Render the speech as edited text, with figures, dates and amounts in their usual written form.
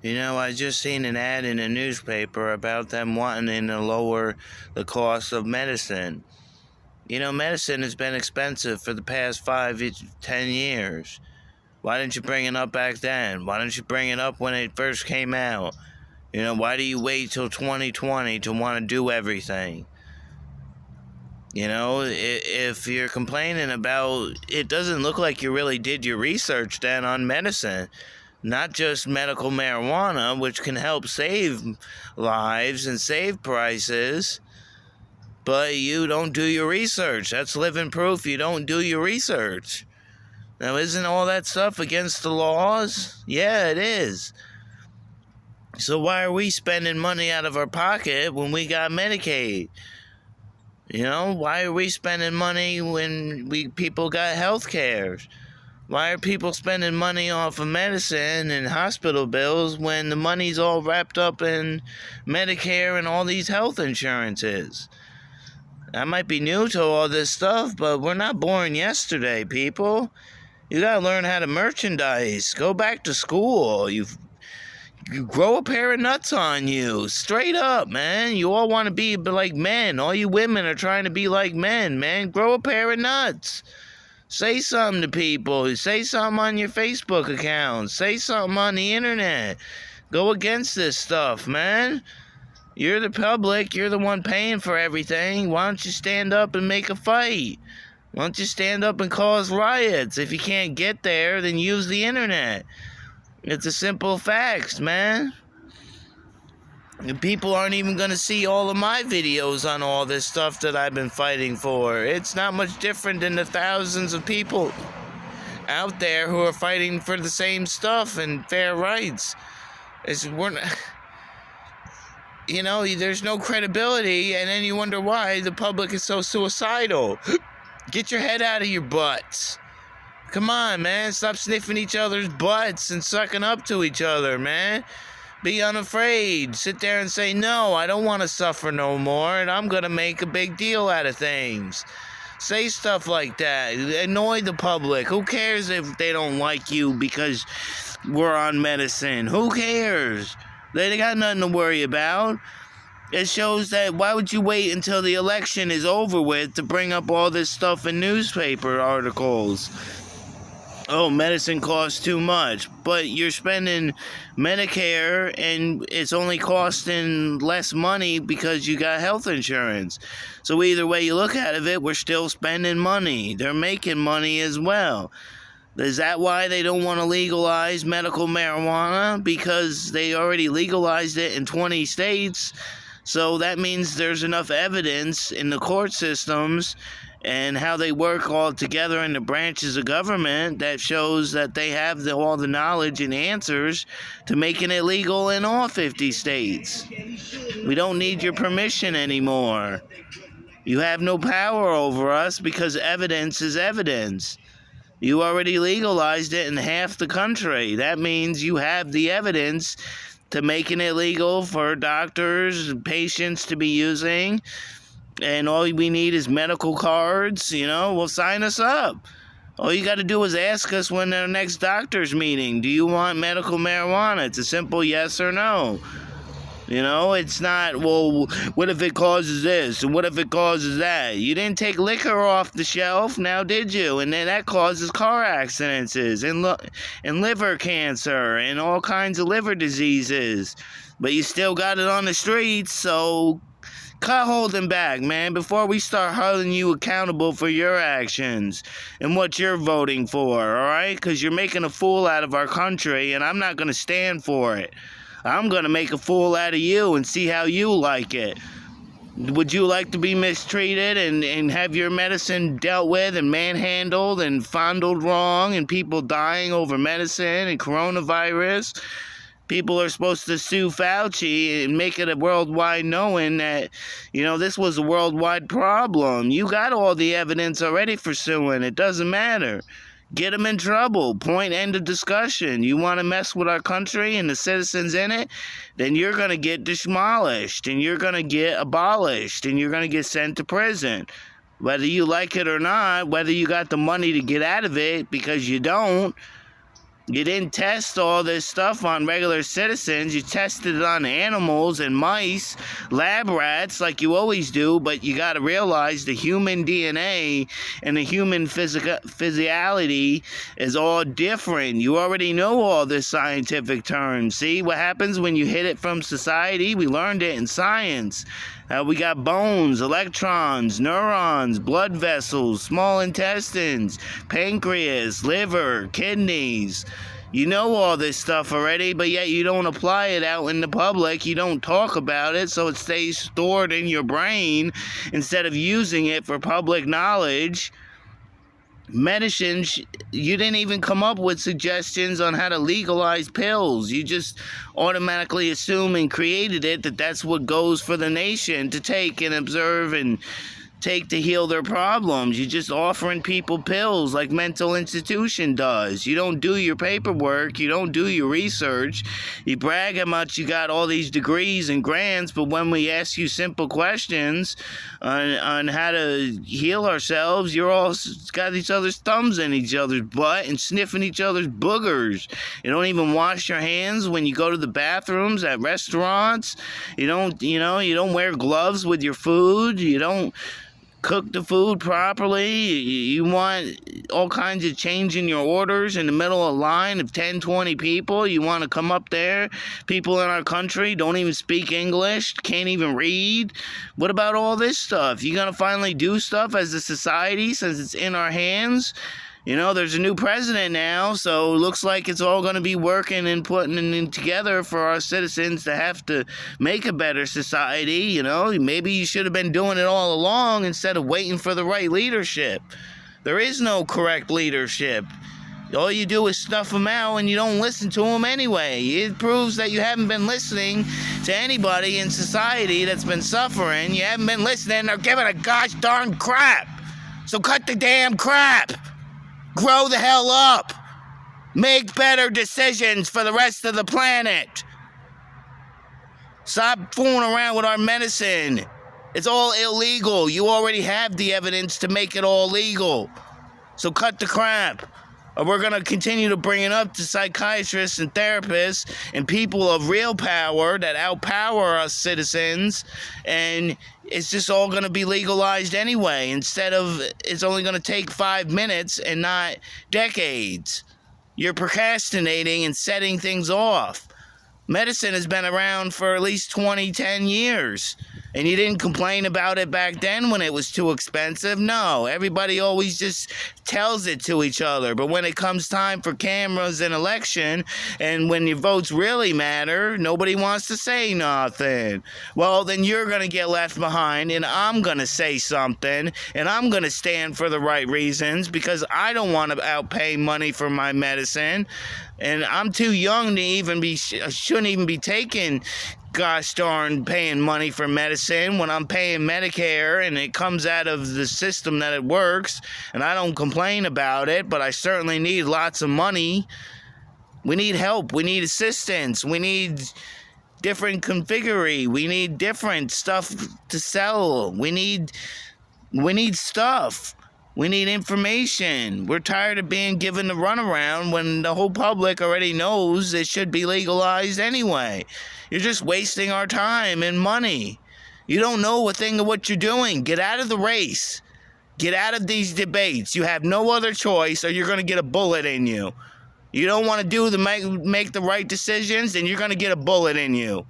I just seen an ad in a newspaper about them wanting to lower the cost of medicine. Medicine has been expensive for the past 10 years. Why didn't you bring it up back then? Why didn't you bring it up when it first came out? Why do you wait till 2020 to want to do everything? If you're complaining about it, doesn't look like you really did your research then on medicine. Not just medical marijuana, which can help save lives and save prices, but you don't do your research. That's living proof you don't do your research. Now, isn't all that stuff against the laws? Yeah, it is. So why are we spending money out of our pocket when we got Medicaid? Why are we spending money when people got health care? Why are people spending money off of medicine and hospital bills when the money's all wrapped up in Medicare and all these health insurances? I might be new to all this stuff, but we're not born yesterday, people. You gotta learn how to merchandise. Go back to school. You grow a pair of nuts on you. Straight up, man. You all want to be like men. All you women are trying to be like men, man. Grow a pair of nuts. Say something to people. Say something on your Facebook account. Say something on the internet. Go against this stuff, man. You're the public. You're the one paying for everything. Why don't you stand up and make a fight? Why don't you stand up and cause riots? If you can't get there, then use the internet. It's a simple fact, man. And people aren't even going to see all of my videos on all this stuff that I've been fighting for. It's not much different than the thousands of people out there who are fighting for the same stuff and fair rights. There's no credibility, and then you wonder why the public is so suicidal. Get your head out of your butts. Come on, man. Stop sniffing each other's butts and sucking up to each other, man. Be unafraid. Sit there and say, no, I don't want to suffer no more, and I'm going to make a big deal out of things. Say stuff like that. Annoy the public. Who cares if they don't like you because we're on medicine? Who cares? They got nothing to worry about. It shows that why would you wait until the election is over with to bring up all this stuff in newspaper articles? Oh, medicine costs too much, but you're spending Medicare and it's only costing less money because you got health insurance. So either way you look at it, we're still spending money. They're making money as well. Is that why they don't want to legalize medical marijuana? Because they already legalized it in 20 states. So that means there's enough evidence in the court systems and how they work all together in the branches of government that shows that they have all the knowledge and answers to making it legal in all 50 states. We don't need your permission anymore. You have no power over us because evidence is evidence. You already legalized it in half the country. That means you have the evidence to making it legal for doctors and patients to be using. And all we need is medical cards, well, sign us up. All you got to do is ask us when our next doctor's meeting, do you want medical marijuana? It's a simple yes or no. It's not, well, what if it causes this and what if it causes that? You didn't take liquor off the shelf, now did you? And then that causes car accidents and liver cancer and all kinds of liver diseases. But you still got it on the streets, so cut holding back, man, before we start holding you accountable for your actions and what you're voting for, all right? Because you're making a fool out of our country, and I'm not going to stand for it. I'm going to make a fool out of you and see how you like it. Would you like to be mistreated and have your medicine dealt with and manhandled and fondled wrong and people dying over medicine and coronavirus? People are supposed to sue Fauci and make it a worldwide knowing that, this was a worldwide problem. You got all the evidence already for suing. It doesn't matter. Get them in trouble. Point, end of discussion. You want to mess with our country and the citizens in it? Then you're going to get demolished and you're going to get abolished and you're going to get sent to prison. Whether you like it or not, whether you got the money to get out of it because you don't, You didn't test all this stuff on regular citizens. You tested it on animals and mice, lab rats, like you always do, but you got to realize the human DNA and the human physiology is all different. You already know all this scientific terms. See what happens when you hit it from society? We learned it in science. We got bones, electrons, neurons, blood vessels, small intestines, pancreas, liver, kidneys. You know all this stuff already, but yet you don't apply it out in the public. You don't talk about it, so it stays stored in your brain instead of using it for public knowledge. Medicine, you didn't even come up with suggestions on how to legalize pills. You just automatically assume and created it that that's what goes for the nation to take and observe and take to heal their problems. You're just offering people pills like mental institution does. You don't do your paperwork. You don't do your research. You brag how much you got all these degrees and grants, but when we ask you simple questions on how to heal ourselves, you're all got each other's thumbs in each other's butt and sniffing each other's boogers. You don't even wash your hands when you go to the bathrooms at restaurants. You don't wear gloves with your food. You don't cook the food properly. You want all kinds of change in your orders in the middle of a line of 10, 20 people. You want to come up there. People in our country don't even speak English, can't even read. What about all this stuff? You gonna finally do stuff as a society since it's in our hands? You know, there's a new president now, so it looks like it's all going to be working and putting it together for our citizens to have to make a better society. You know, maybe you should have been doing it all along instead of waiting for the right leadership. There is no correct leadership. All you do is stuff them out and you don't listen to them anyway. It proves that you haven't been listening to anybody in society that's been suffering. You haven't been listening or giving a gosh darn crap. So cut the damn crap. Grow the hell up. Make better decisions for the rest of the planet. Stop fooling around with our medicine. It's all illegal. You already have the evidence to make it all legal. So cut the crap. Or we're going to continue to bring it up to psychiatrists and therapists and people of real power that outpower us citizens, and it's just all going to be legalized anyway, instead of it's only going to take 5 minutes and not decades. You're procrastinating and setting things off. Medicine has been around for at least 10 years. And you didn't complain about it back then when it was too expensive. No, everybody always just tells it to each other. But when it comes time for cameras and election, and when your votes really matter, nobody wants to say nothing. Well, then you're going to get left behind, and I'm going to say something, and I'm going to stand for the right reasons, because I don't want to outpay money for my medicine. And I'm too young to even shouldn't even be taking gosh darn paying money for medicine when I'm paying Medicare and it comes out of the system that it works, and I don't complain about it, but I certainly need lots of money. We need help. We need assistance. We need different configuration. We need different stuff to sell. We need stuff. We need information. We're tired of being given the runaround when the whole public already knows it should be legalized anyway. You're just wasting our time and money. You don't know a thing of what you're doing. Get out of the race. Get out of these debates. You have no other choice or you're going to get a bullet in you. You don't want to make the right decisions, then you're going to get a bullet in you.